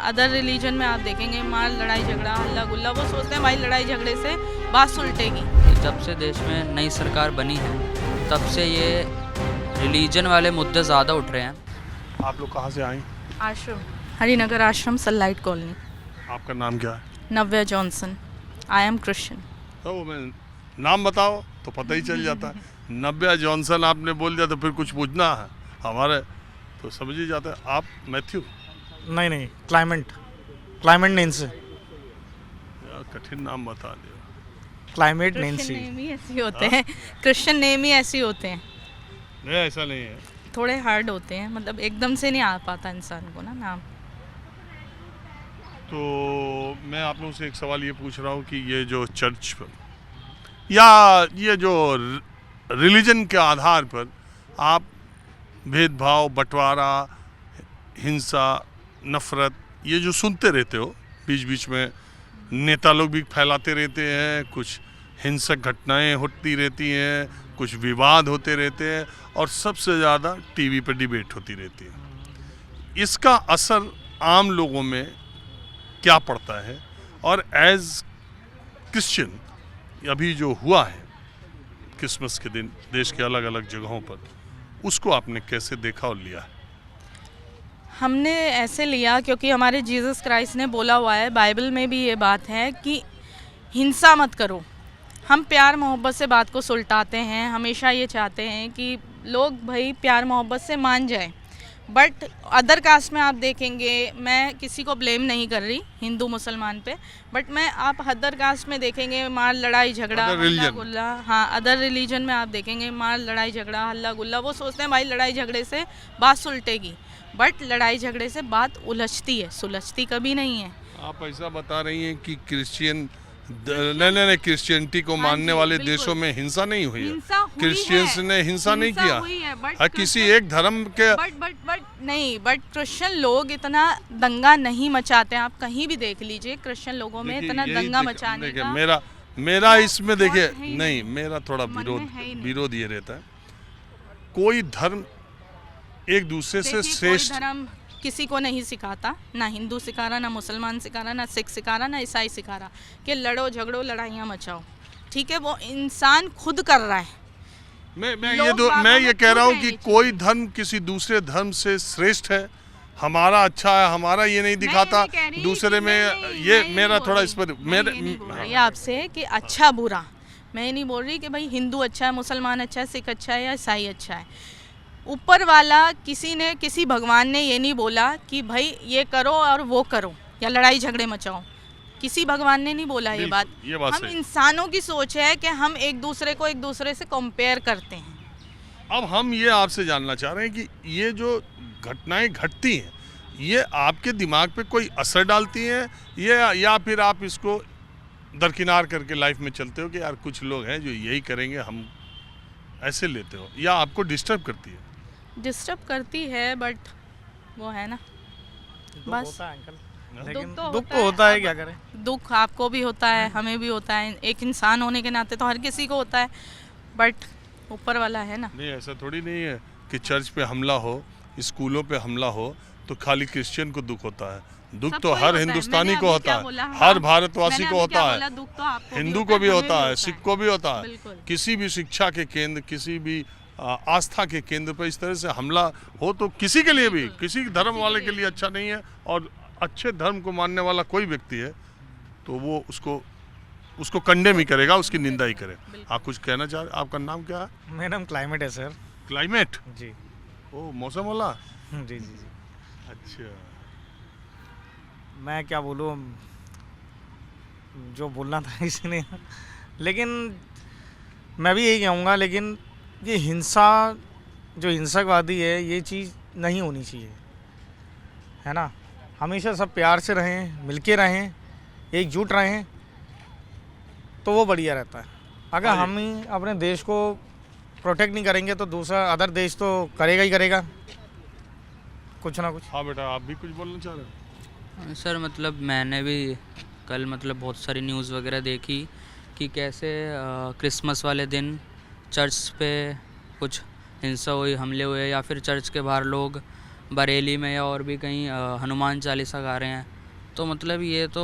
Other religion में आप देखेंगे मार लड़ाई झगड़ा हल्ला गुल्ला, वो सोचते हैं भाई लड़ाई झगड़े से बात सुलटेगी। जब से देश में नई सरकार बनी है तब से ये रिलीजन वाले मुद्दे ज़्यादा उठ रहे हैं। आप लोग कहाँ से आए? आश्रम, हरिनगर आश्रम, सनलाइट कॉलोनी। आपका नाम क्या है? नव्या जॉनसन। I am Christian. तो मैं नाम बताओ तो पता ही चल जाता है। नव्या जॉनसन आपने बोल दिया तो फिर कुछ पूछना है हमारे तो समझ ही जाता है। आप मैथ्यू? नहीं, क्लाइमेट नेंसी। यार कठिन नाम बता दिया। Climate Christian Nancy. नेम ही ऐसे होते हैं, क्रिश्चियन नेम ही ऐसे होते हैं, नहीं ऐसा नहीं है। थोड़े हार्ड होते हैं, मतलब एकदम से नहीं आ पाता इंसान को ना नाम। तो मैं आप लोगों से एक सवाल ये पूछ रहा हूँ कि ये जो चर्च पर या ये जो रिलीजन के आधार पर आप भेदभाव, बंटवारा, हिंसा, नफरत ये जो सुनते रहते हो, बीच बीच में नेता लोग भी फैलाते रहते हैं, कुछ हिंसक घटनाएं होती रहती हैं, कुछ विवाद होते रहते हैं और सबसे ज़्यादा टीवी पर डिबेट होती रहती है। इसका असर आम लोगों में क्या पड़ता है और एज क्रिश्चियन अभी जो हुआ है क्रिसमस के दिन देश के अलग अलग जगहों पर, उसको आपने कैसे देखा और लिया है? हमने ऐसे लिया क्योंकि हमारे जीसस क्राइस्ट ने बोला हुआ है, बाइबल में भी ये बात है कि हिंसा मत करो। हम प्यार मोहब्बत से बात को सुलटाते हैं, हमेशा ये चाहते हैं कि लोग भाई प्यार मोहब्बत से मान जाए। बट अदर कास्ट में आप देखेंगे, मैं किसी को ब्लेम नहीं कर रही हिंदू मुसलमान पे, बट मैं आप अदर कास्ट में देखेंगे मार लड़ाई झगड़ा हल्ला गुल्ला। हाँ, अदर रिलीजन में आप देखेंगे मार लड़ाई झगड़ा हल्ला गुल्ला, वो सोचते हैं भाई लड़ाई झगड़े से बात सुलटेगी। बट लड़ाई झगड़े से बात उलझती है, सुलझती कभी नहीं है। आप ऐसा बता रही हैं कि क्रिश्चियन नहीं क्रिश्चियनिटी को मानने वाले देशों में हिंसा नहीं हुई है। क्रिश्चियंस ने हिंसा नहीं किया है किसी एक धर्म के। बट क्रिश्चियन लोग इतना दंगा नहीं मचाते हैं। आप कहीं भी देख लीजिए क्रिश्चियन लोगों में इतना दंगा मचाने का मेरा इसमें देखिए नहीं, मेरा थोड़ा विरोध ये रहता है, कोई धर्म एक दूसरे से श्रेष्ठ धर्म किसी को नहीं सिखाता, ना हिंदू सिखा रहा, ना मुसलमान सिखा रहा, ना सिख सिखा रहा, ना ईसाई सिखा रहा कि लड़ो झगड़ो लड़ाइयाँ मचाओ। ठीक है, वो इंसान खुद कर रहा है। मैं ये कह रहा हूँ कि कोई धर्म किसी दूसरे धर्म से श्रेष्ठ है, हमारा अच्छा है, हमारा ये नहीं दिखाता दूसरे में। ये मेरा थोड़ा इस पर मेरे आपसे कि अच्छा बुरा मैं नहीं बोल रही कि भाई हिंदू अच्छा है, मुसलमान अच्छा है, सिख अच्छा है या ईसाई अच्छा है। ऊपर वाला किसी भगवान ने ये नहीं बोला कि भाई ये करो और वो करो या लड़ाई झगड़े मचाओ। किसी भगवान ने नहीं बोला ये बात हम इंसानों की सोच है कि हम एक दूसरे से कंपेयर करते हैं। अब हम ये आपसे जानना चाह रहे हैं कि ये जो घटनाएं घटती हैं ये आपके दिमाग पे कोई असर डालती हैं ये, या फिर आप इसको दरकिनार करके लाइफ में चलते हो कि यार कुछ लोग हैं जो यही करेंगे, हम ऐसे लेते हो, या आपको डिस्टर्ब करती है? डिस्टर्ब करती है, बट वो है ना, बस दुख तो होता है, क्या करें। दुख आपको भी होता है, हमें भी होता है, एक इंसान होने के नाते तो हर किसी को होता है, बट ऊपर वाला है ना। नहीं, ऐसा थोड़ी नहीं है कि चर्च पे हमला हो, स्कूलों पे हमला हो तो खाली क्रिश्चियन को दुख होता है। दुख तो हर हिंदुस्तानी को होता है, हर भारतवासी को होता है, हिंदू को भी होता है, सिख को भी होता है। किसी भी शिक्षा के केंद्र, किसी भी आस्था के केंद्र पर इस तरह से हमला हो तो किसी के लिए भी, किसी धर्म वाले के लिए अच्छा नहीं है। और अच्छे धर्म को मानने वाला कोई व्यक्ति है तो वो उसको कंडेम ही करेगा, उसकी निंदा ही करे। आप कुछ कहना चाह रहे? आपका नाम क्या है? मेरा नाम क्लाइमेट है सर। क्लाइमेट? जी। ओ, मौसम वाला? जी। अच्छा, मैं क्या बोलूँ, जो बोलना था इसने, लेकिन मैं भी यही कहूँगा, लेकिन ये हिंसा जो हिंसकवादी है ये चीज़ नहीं होनी चाहिए, है ना। हमेशा सब प्यार से रहें, मिलके रहें, एकजुट रहें तो वो बढ़िया रहता है। अगर हम ही अपने देश को प्रोटेक्ट नहीं करेंगे तो दूसरा अदर देश तो करेगा ही करेगा कुछ ना कुछ। हाँ बेटा, आप भी कुछ बोलना चाह रहे हैं? सर मतलब मैंने भी कल मतलब बहुत सारी न्यूज़ वगैरह देखी कि कैसे क्रिसमस वाले दिन चर्च पे कुछ हिंसा हुई, हमले हुए, या फिर चर्च के बाहर लोग बरेली में या और भी कहीं हनुमान चालीसा गा रहे हैं। तो मतलब ये तो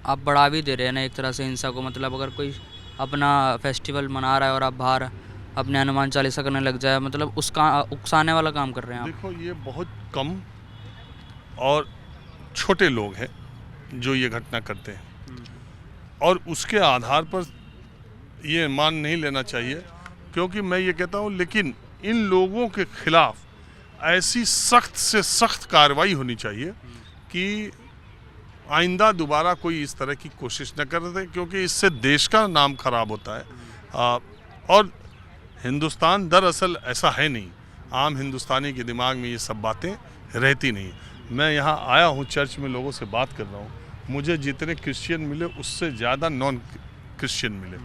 आप बढ़ा भी दे रहे हैं ना एक तरह से हिंसा को। मतलब अगर कोई अपना फेस्टिवल मना रहा है और आप बाहर अपने हनुमान चालीसा करने लग जाए, मतलब उसका उकसाने वाला काम कर रहे हैं आप। देखो ये बहुत कम और छोटे लोग हैं जो ये घटना करते हैं, और उसके आधार पर ये मान नहीं लेना चाहिए, क्योंकि मैं ये कहता हूँ लेकिन इन लोगों के खिलाफ ऐसी सख्त से सख्त कार्रवाई होनी चाहिए कि आइंदा दोबारा कोई इस तरह की कोशिश न कर दे, क्योंकि इससे देश का नाम खराब होता है। और हिंदुस्तान दरअसल ऐसा है नहीं, आम हिंदुस्तानी के दिमाग में ये सब बातें रहती नहीं। मैं यहाँ आया हूँ, चर्च में लोगों से बात कर रहा हूँ, मुझे जितने क्रिश्चियन मिले उससे ज़्यादा नॉन क्रिश्चियन मिले,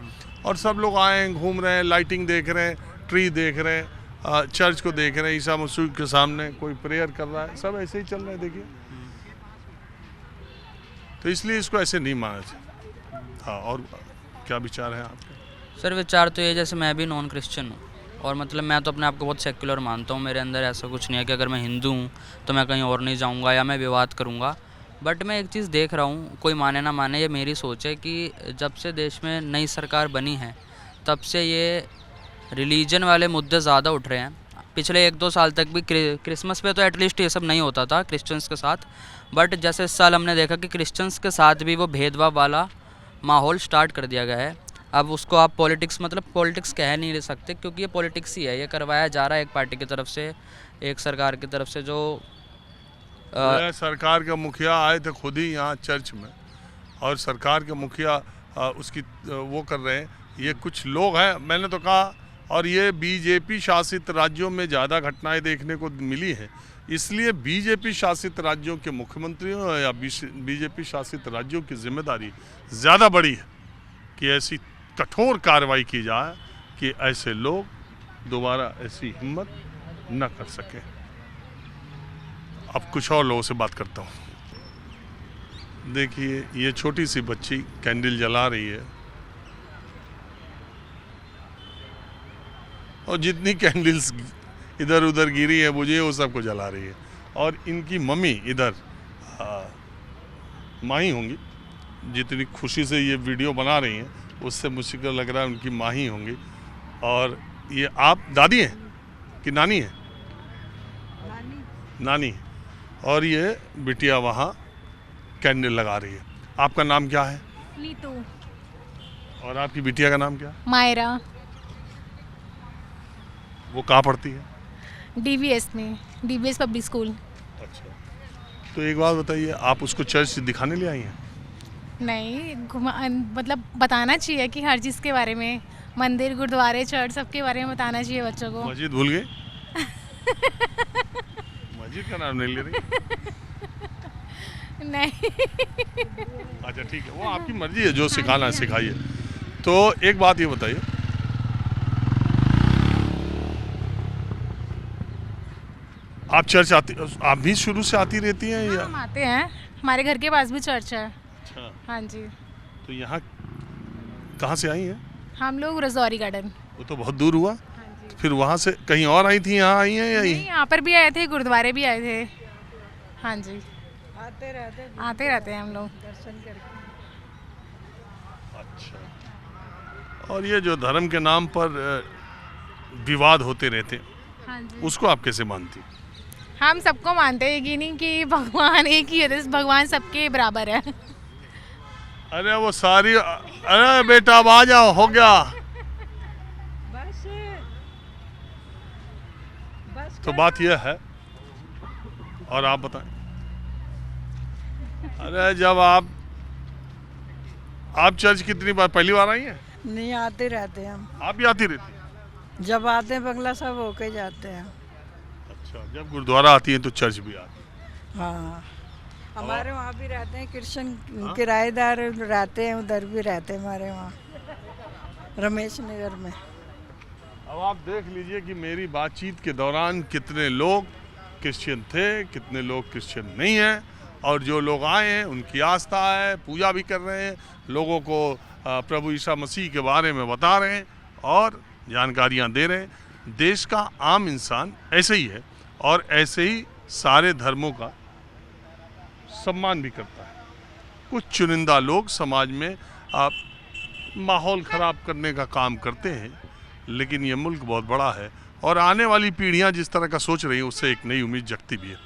और सब लोग आए हैं, घूम रहे हैं, लाइटिंग देख रहे हैं, ट्री देख रहे हैं, चर्च को देख रहे हैं, ईसा मसीह के सामने कोई प्रेयर कर रहा है, सब ऐसे ही चल रहा है। देखिए, तो इसलिए इसको ऐसे नहीं माना चाहिए। हाँ, और क्या विचार है आपके? सर विचार तो ये, जैसे मैं भी नॉन क्रिश्चियन हूँ और मतलब मैं तो अपने आप को बहुत सेक्युलर मानता हूँ। मेरे अंदर ऐसा कुछ नहीं है कि अगर मैं हिंदू हूँ तो मैं कहीं और नहीं जाऊँगा या मैं विवाद करूँगा। बट मैं एक चीज़ देख रहा हूँ, कोई माने ना माने, ये मेरी सोच है कि जब से देश में नई सरकार बनी है तब से ये रिलीजन वाले मुद्दे ज़्यादा उठ रहे हैं। पिछले 1-2 साल तक भी क्रिसमस पे तो एटलीस्ट ये सब नहीं होता था क्रिश्चियंस के साथ, बट जैसे इस साल हमने देखा कि क्रिश्चियंस के साथ भी वो भेदभाव वाला माहौल स्टार्ट कर दिया गया है। अब उसको आप पॉलिटिक्स, मतलब पॉलिटिक्स कह नहीं सकते क्योंकि ये पॉलिटिक्स ही है, ये करवाया जा रहा है एक पार्टी की तरफ से, एक सरकार की तरफ से। जो सरकार के मुखिया आए थे खुद ही यहाँ चर्च में, और सरकार के मुखिया उसकी वो कर रहे हैं, ये कुछ लोग हैं, मैंने तो कहा, और ये बीजेपी शासित राज्यों में ज़्यादा घटनाएं देखने को मिली हैं, इसलिए बीजेपी शासित राज्यों के मुख्यमंत्रियों या बीजेपी शासित राज्यों की जिम्मेदारी ज़्यादा बड़ी है कि ऐसी कठोर कार्रवाई की जाए कि ऐसे लोग दोबारा ऐसी हिम्मत न कर सकें। अब कुछ और लोगों से बात करता हूँ। देखिए, ये छोटी सी बच्ची कैंडल जला रही है, और जितनी कैंडल्स इधर उधर गिरी है मुझे वो सबको जला रही है, और इनकी मम्मी इधर माही होंगी, जितनी खुशी से ये वीडियो बना रही हैं उससे मुझे लग रहा है उनकी माही होंगी। और ये आप दादी हैं कि नानी हैं? नानी। और ये बिटिया वहाँ कैंडल लगा रही है। आपका नाम क्या है? नीतू। और आपकी बिटिया का नाम क्या है? मायरा। वो कहाँ पढ़ती है? डीवीएस में, डीवीएस पब्लिक स्कूल। अच्छा, तो एक बात बताइए, आप उसको चर्च दिखाने ले आई हैं? नहीं, मतलब बताना चाहिए कि हर चीज़ के बारे में, मंदिर, गुरुद्वारे, चर्च, सबके बारे में बताना चाहिए बच्चों को। मस्जिद भूल गए? मस्जिद का नाम नहीं ले रही? नहीं। अच्छा ठीक है, वो आपकी मर्जी है, जो सिखाना है सिखाइए। तो एक बात ये बताइए, आप चर्च आती, आप भी शुरू से आती रहती हैं या? हम आते हैं, हमारे घर के पास भी चर्च है। अच्छा, हाँ जी। तो यहाँ कहाँ से आई हैं? हम लोग रजौरी गार्डन। वो तो बहुत दूर हुआ। हाँ जी। तो फिर वहाँ से कहीं और आई थी, यहाँ आई हैं या नहीं, यहाँ पर भी आए थे, गुरुद्वारे भी आए थे। हाँ जी, आते रहते हैं हम लोग दर्शन करके। अच्छा, और ये जो धर्म के नाम पर विवाद होते रहते हैं, हाँ जी, उसको आप कैसे मानती? हम सबको मानते हैं, ये नहीं कि भगवान एक ही है, भगवान सबके बराबर है। अरे वो सारी, अरे बेटा अब आ जाओ, हो गया बस। तो बात यह है, और आप बताएं। अरे जब आप चर्च कितनी बार, पहली बार आई हैं? नहीं, आते रहते हैं हम। आप भी आती रहती हैं? जब आते हैं बंगला सब होके जाते हैं। अच्छा, जब गुरुद्वारा आती हैं तो चर्च भी आती है? हाँ, हमारे वहाँ भी रहते हैं क्रिश्चियन किराएदार रहते हैं, उधर भी रहते हैं हमारे वहाँ रमेश नगर में। अब आप देख लीजिए कि मेरी बातचीत के दौरान कितने लोग क्रिश्चियन थे, कितने लोग क्रिश्चियन नहीं हैं, और जो लोग आए हैं उनकी आस्था है, पूजा भी कर रहे हैं, लोगों को प्रभु ईसा मसीह के बारे में बता रहे हैं और जानकारियां दे रहे हैं। देश का आम इंसान ऐसे ही है, और ऐसे ही सारे धर्मों का सम्मान भी करता है। कुछ चुनिंदा लोग समाज में माहौल ख़राब करने का काम करते हैं, लेकिन ये मुल्क बहुत बड़ा है और आने वाली पीढ़ियां जिस तरह का सोच रही हैं उससे एक नई उम्मीद जगती भी है।